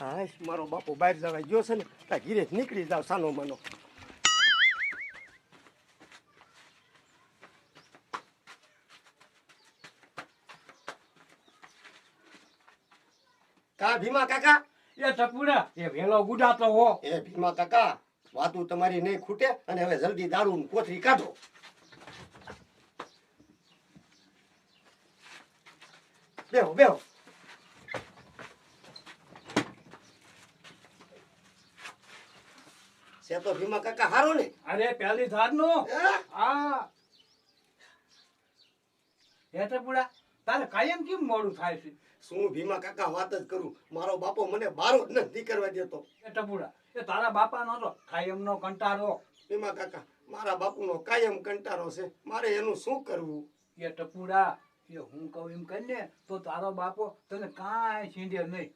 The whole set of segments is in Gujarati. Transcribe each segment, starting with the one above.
હા મારો બાપો બહાર જવા ગયો છે ને ત્યાં ઘીરે નીકળી જાવ સાનો માનો. કા ભીમા કાકા? એ ટપુડા એ વેલો ગુડાતો હો. એ ભીમા કાકા વાતું તમારી નહીં ખૂટે અને હવે જલ્દી દારૂ કોથરી કાઢો. બેહો બેહો. છે તો ભીમા કાકા હારો ને? અરે પેલી ધાર નો હે? હા એ ટપુડા તારે કાયમ કેમ મોડું થાય છે? શું ભીમા કાકા વાત જ કરું, મારો બાપો મને બારો જ નથી કરવા દેતો. એ ટપુડા એ તારા બાપા નો તો કાયમ નો કંટાળો. ભીમા કાકા મારા બાપુનો કાયમ કંટારો છે, મારે એનું શું કરવું? એ ટપુડા એ હું કહું એમ કરીને તો તારો બાપો તને કાંઈ છીંડે નહીં.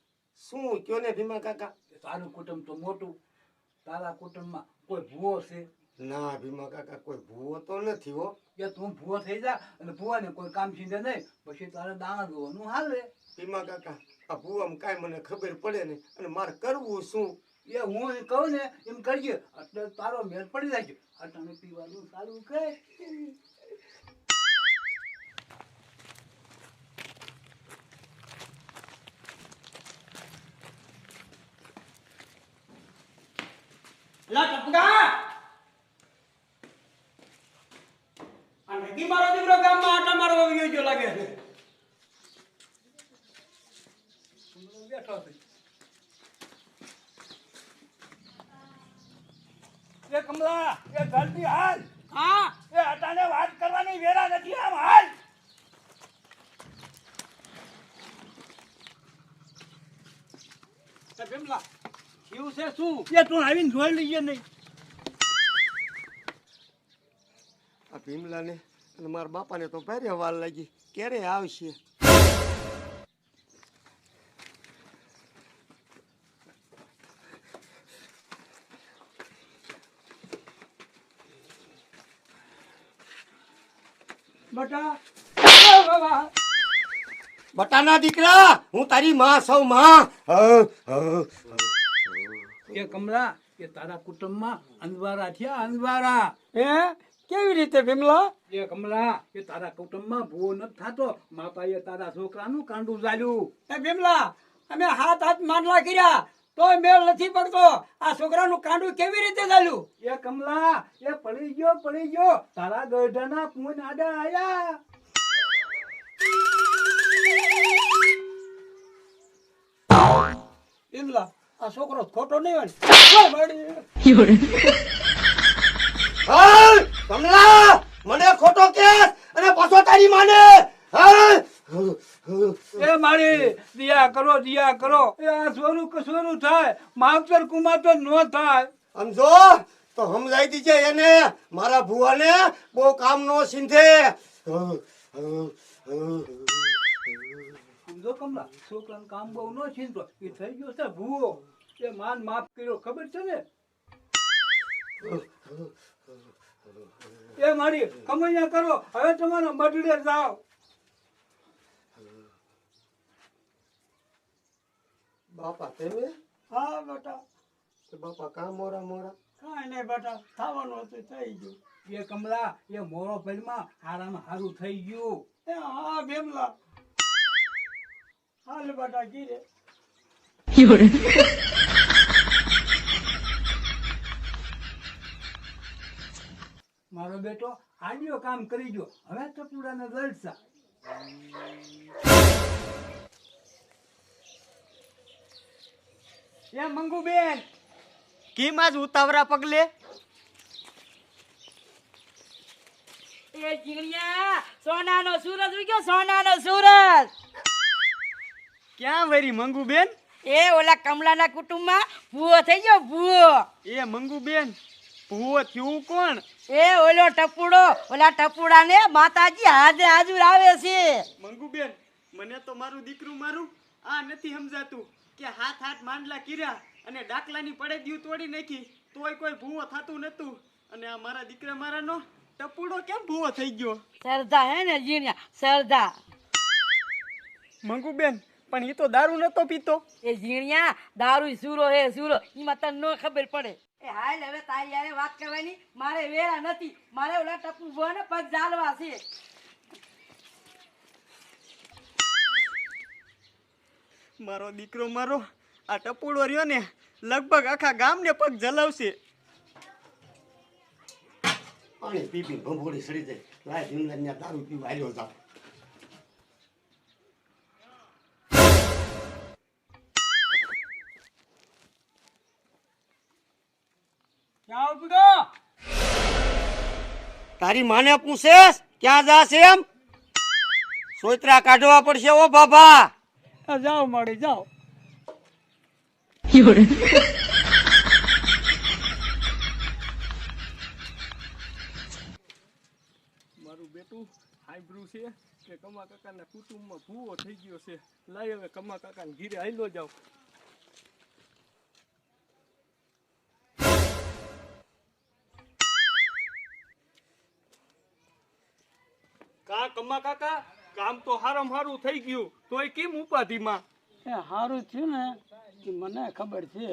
શું કયો ને ભીમા કાકા? તારું કુટુંબ તો મોટું, તારા કુટુંબમાં કોઈ ભૂવો છે? ના ભીમા કાકા કોઈ ભૂવો તો નથી હો. કે તું ભૂવો થઈ જા અને ભૂવાને કોઈ કામ છીંડે નહીં, પછી તારે દાણા દોવાનું હાલે. ભીમા કાકા આ ભૂવામાં કાંઈ મને ખબર પડે નહીં અને મારે કરવું શું? એ હું એમ કહું ને એમ કરજે એટલે તારો મેળ પડી જાય. અટાણે પીવાનું સારું કર. લા ટપકા અને કી મારો દીકરો ગામમાં આટા મારવા આવ્યો જો લાગે છે. બેઠો છે. એ કમલા એ જલ્દી હાલ. હા એ અટાણે વાત કરવાની વેરા નથી, આમ હાલ. એ ભીમલા શું છે શું? એ તું આવીને જોઈ લઈએ નહીં. આ ભીમલાને અને મારા બાપાને તો ભારે વાર લાગી, ક્યારે આવશે? બટા બટાના દીકરા હું તારી માં સૌ માં. એ કમલા એ તારા કુટુંબમાં અંધવારા થયા, અંધવારા. હે કેવી રીતે ભીમલા? એ કમલા એ તારા કુટુંબમાં ભૂવો નથી થતો, માતાએ તારા છોકરાનું કાંડું ઝાલ્યું. એ ભીમલા અમે હાથ હાથ માંડલા કર્યા તોય મેળ નથી પડતો. આ છોકરાનું કાંડું કેવી રીતે ચાલ્યું? એ કમલા એ પડી ગયો તારા ગઢાના પૂન આડા આયા. ભીમલા આ છોકરો ખોટો નહીં હોય ને? હાલ કમલા મને ખોટો કેસ અને પાછો તારી માને. હાલ એ મારી દિયા કરો. એ આ સોનું કસોરું થાય, માવતર કુમાતર નો થાય. સમજો તો સમજાઈ દીજે એને, મારા ભુવાને બહુ કામ નો સિંધે. સમજો કમલા છોકરાનું કામ બહુ નો છીનતો, એ થઈ ગયો છે ભૂવો. એ માન માફ કર્યો, ખબર છે ને? એ મારી કમૈયા કરો, હવે તમારો બદલે જાઓ. બાપા તમે? હા બેટા બાપા કામ મોરા કાંઈ નહીં બેટા, થવાનું હતું થઈ ગયું. એ કમલા એ મોરો પરમાં હારામાં હારું થઈ ગયું. એ હા ભીમલા હાલ બેટા કીરે. મારો બેટો આડિયો કામ કરી ગયો, હવે ટપુડાને લડશા. એ મંગુબેન કેમ આજ ઉતાવળા પગલે? એ જીણિયા સોનાનો સૂરજ ઉગ્યો, સોનાનો સૂરજ. ક્યાં વરી મંગુબેન? એ ઓલા કમલાના કુટુંબમાં ભૂવો થઈ ગયો, ભૂવો. એ મંગુબેન ભૂવો થયું કોણ? એ ઓલો ટપુડો, ઓલા ટપુડાને માતાજી હાજે હાજર આવે છે. મંગુબેન મને તો મારું દીકરું મારું આ નથી સમજાતું કે હાથ હાથ માંડલા કર્યા અને ડાકલાની પડેદીયું તોડી નાખી તોય કોઈ ભૂવો થતું નતું, અને આ મારા દીકરા મારાનો ટપુડો કેમ ભૂવો થઈ ગયો? સરદા હે ને જીણિયા, સરદા. મંગુબેન પણ એ તો દારૂ નતો પીતો. એ ઝીણિયા દારૂ સુરો હે સુરો એમાં તને ન ખબર પડે. એ હાલ હવે તારી યારે વાત કરવાની મારે વેરા નથી. મારે ઓલા ટપુ ભો ને પગ જાલવા છે. મારો દીકરો મારો આ ટપુડો રહ્યો ને લગભગ આખા ગામને પગ જલાવશે. પાણી પી પી ભંભોળી સડી જાય. લાય ભીમલા દારૂ પીવા આવ્યો જાવ. ક્યાં ઉભો? તારી માને પૂછેસ ક્યાં જાશે એમ? સોયત્રા કાઢવા પડશે ઓ બાબા. જાઓ માડી જાઓ. મારું બેટું હાઈબ્રુ છે કે કમા કાકાના કુટુંબમાં ભૂવો થઈ ગયો છે. લાય હવે કમા કાકાને ઘીરે હાલ્યો જાવ. કા કમા કાકા કામ તો હારામ હારું થઈ ગયું તોય કેમ ઉપાધિમાં? એ હારું થયું ને કે મને ખબર છે.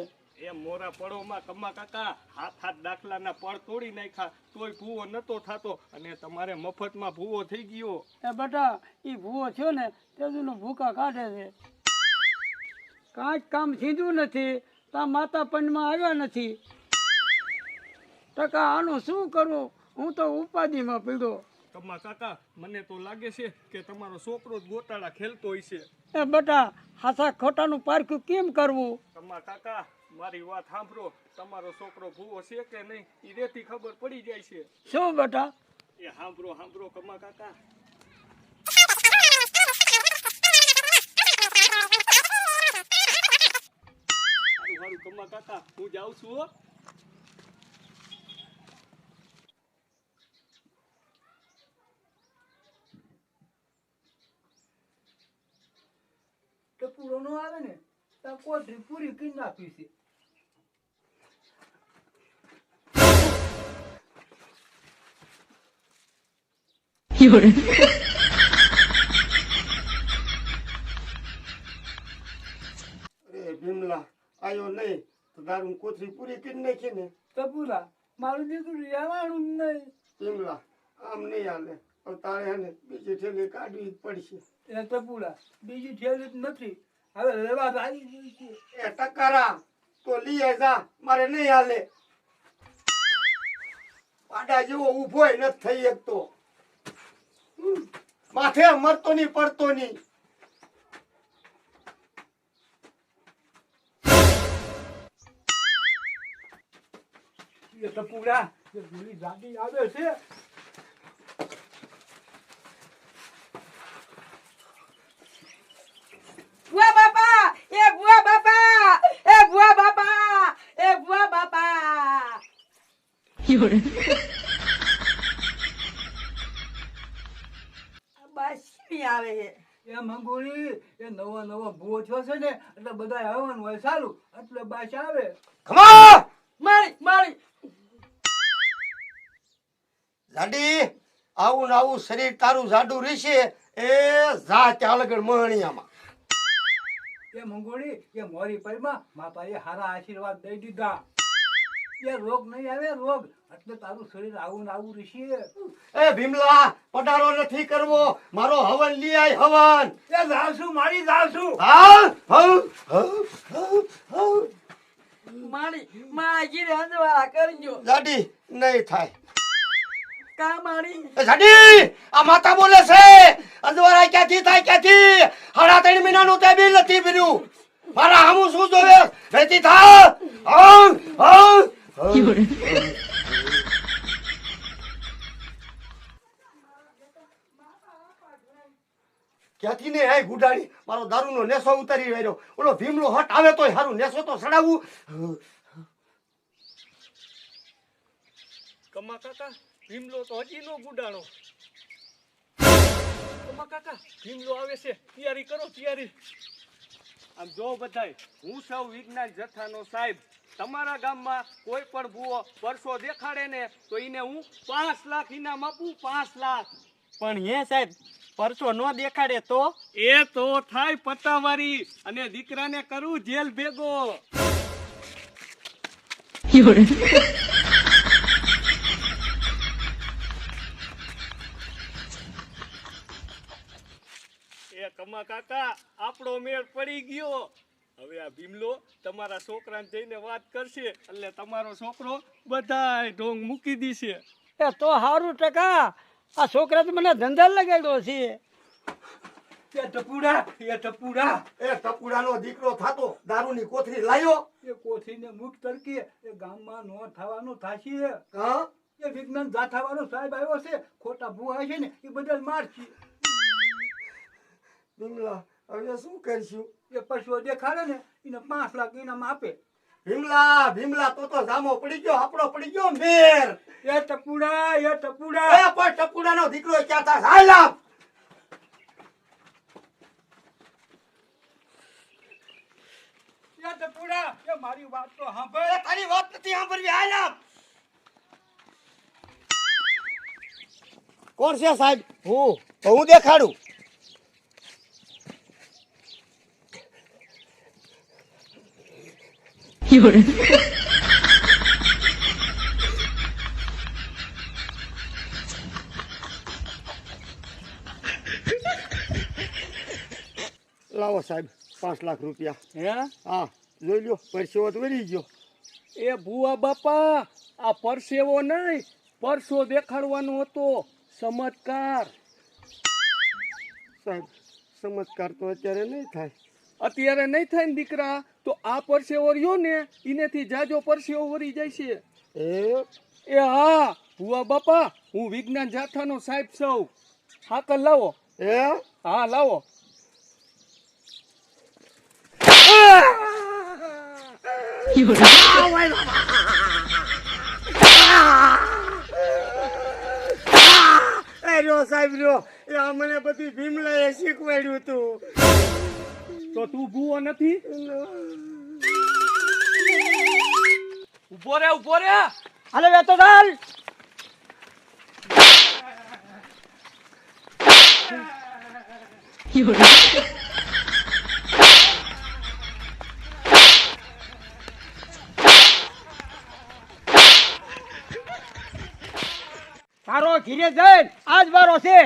એ મોરા પડોમાં કમા કાકા હાથ દાખલાના પડ તોડી નાખ્યા તોય ભૂવો નતો થતો અને તમારે મફતમાં ભૂવો થઈ ગયો. એ બેટા ઈ ભૂવો થયો ને તેજુનો ભૂકા કાઢે છે. કાંઈ કામ સીધું નથી. તા માતા પંડમાં આવ્યા નથી. ટકા આનું શું કરવું? હું તો ઉપાધિમાં પીડ્યો. કમા કાકા મને તો લાગે છે કે તમારો છોકરો જ ગોટાળા ખેલતો હોય છે. એ બેટા હાસા ખોટાનું પારખું કેમ કરવું? કમા કાકા મારી વાત સાંભળો. તમારો છોકરો ભૂવો છે કે નહીં એ રેતી ખબર પડી જાય છે. શું બેટા? એ સાંભળો સાંભળો કમા કાકા. સારું કમા કાકા હું જાઉં છું હો. ટપુડો નો આવે ને તો કોઠી પૂરી કરી નાખી છે. અરે ભીમલા આયો નહીં તો દારૂ કોથરી પૂરી કરી નાખી ને. ટપુરા મારું દીકરું રહેવાનું નહીં. ભીમલા આમ નહીં હાલે. હવે તારે હે ને બીજી ઠેલી કાઢવી જ પડશે. એ ટપુરા બીજી થેલી જ નથી. હવે લેવા આવી ગઈ છે. એ ટકારા તો લઈ જા મારે નહીં હાલે. પાડા જેવો ઊભોય નથી થઈ શકતો. માથે મરતો નહીં પડતો નહીં. એ ટપુરા જે ભૂલી જાડી આવે છે. બુઆ બાપા એ બુઆ બાપા એ બુઆ બાપા એ બુઆ બાપા. બસ નહીં આવે છે. એ મંગોળી એ નવો ભૂવો થયો છે ને એટલે બધા આવવાનું હોય સારું એટલે બાસ આવે. ખમા મારી મારી જાડી આવું ને આવું શરીર તારું જાડું રહેશે. એ જા ત્યાં લગડ મહણિયામાં. એ મંગોળી એ મોરી પરમાં માતાએ હારા આશીર્વાદ દઈ દીધા. એ રોગ નહીં આવે રોગ એટલે તારું શરીર આવું ને આવું રહેશે. એ ભીમલા પડારો નથી કરવો. મારો હવન લઈ આય હવન. એ જાવશું મારી જાવશું. હા હા મારી મારા ગીરે અંજવાળા કરજો. જાડી નહીં થાય. કા મારી એ જાડી આ માતા બોલે છે. અંજવારા ક્યાંથી થાય ક્યાંથી? 3.5 મહિનાનું તે બિલ નથી ભર્યું. મારા હામું શું જોવે? વેતી થા. ક્યાંથી ને હે ગુડાડી મારો દારૂનો નેસો ઉતારી રહ્યો. ઓલો ભીમલો હટ આવે તોય હારું નેસો તો સડાવું. કમા કાકા ભીમલો તો હજી નો ગુડાણો. કમા કાકા ભીમલો આવે છે. તૈયારી કરો તૈયારી. આમ જો બધાય હું સૌ વિજ્ઞાન જથ્થાનો સાહેબ. તમારા ગામમાં કોઈ પણ ભૂવો પરસો દેખાડે ને તો એને હું 5 લાખ ઇનામ આપું. 5 લાખ. પણ હે સાહેબ પરસો નો દેખાડે તો એ તો થાય પટ્ટાવાળી અને દીકરાને કરું જેલ ભેગો. એ કમા કાકા આપણો મેળ પડી ગયો. હવે આ ભીમલો તમારા છોકરાને જઈને વાત કરશે એટલે તમારો છોકરો બધાય ઢોંગ મૂકી દીશે. એ તો સારું ટકા આ છોકરા તો મને ધંધા લગાડ્યો છે. એ ટપુડાનો દીકરો થાતો દારૂની કોથળી લાયો. એ કોથીને મુખ તરકી એ ગામમાં નો થવાનું થાશે. હા એ વિજ્ઞાન જાથાવાનો સાહેબ આવ્યો છે, ખોટા ભૂવા છે ને એ બદલ મારશે. ભીમલા હવે શું કરશું? એ પશુઓ દેખાડે ને એને 5 લાખ ઇનામ આપે. ભીમલા તો જામો પડી ગયો, આપણો પડી ગયો મેર. એ ટપુડા એ પણ ટપુડાનો દીકરો ક્યાં થાય? હાલ આપ. એ ટપુડા એ મારી વાત તો સાંભળ. એ તારી વાત નથી સાંભળવી. હાલ આપ. કોણ છે સાહેબ? હું દેખાડું. લાવો સાહેબ 5 લાખ રૂપિયા. હે હા જોઈ લ્યો, પરસેવો તો વળી ગયો. એ ભુવા બાપા આ પરસેવો નહીં, પરસો દેખાડવાનો હતો. ચમત્કાર. સાહેબ ચમત્કાર તો અત્યારે નહીં થાય. અત્યારે નહીં થાય ને દીકરા, તો આ પરસેવો રહ્યો ને એનેથી જાજો પરસેવો વળી જાય છે. એ હા ભુવા બાપા, હું વિજ્ઞાન જાથાનો સાહેબ છું. હાકર લાવો. હા લાવો. રહ્યો સાહેબ રહ્યો. એ આ મને બધી ભીમલાએ શીખવાડ્યું હતું. તો તું ભૂવો નથી? ઉભો રે ઉભો રે. હાલે વેતો ચાલ. તારો ઘીરે જઈને આજ વારો છે.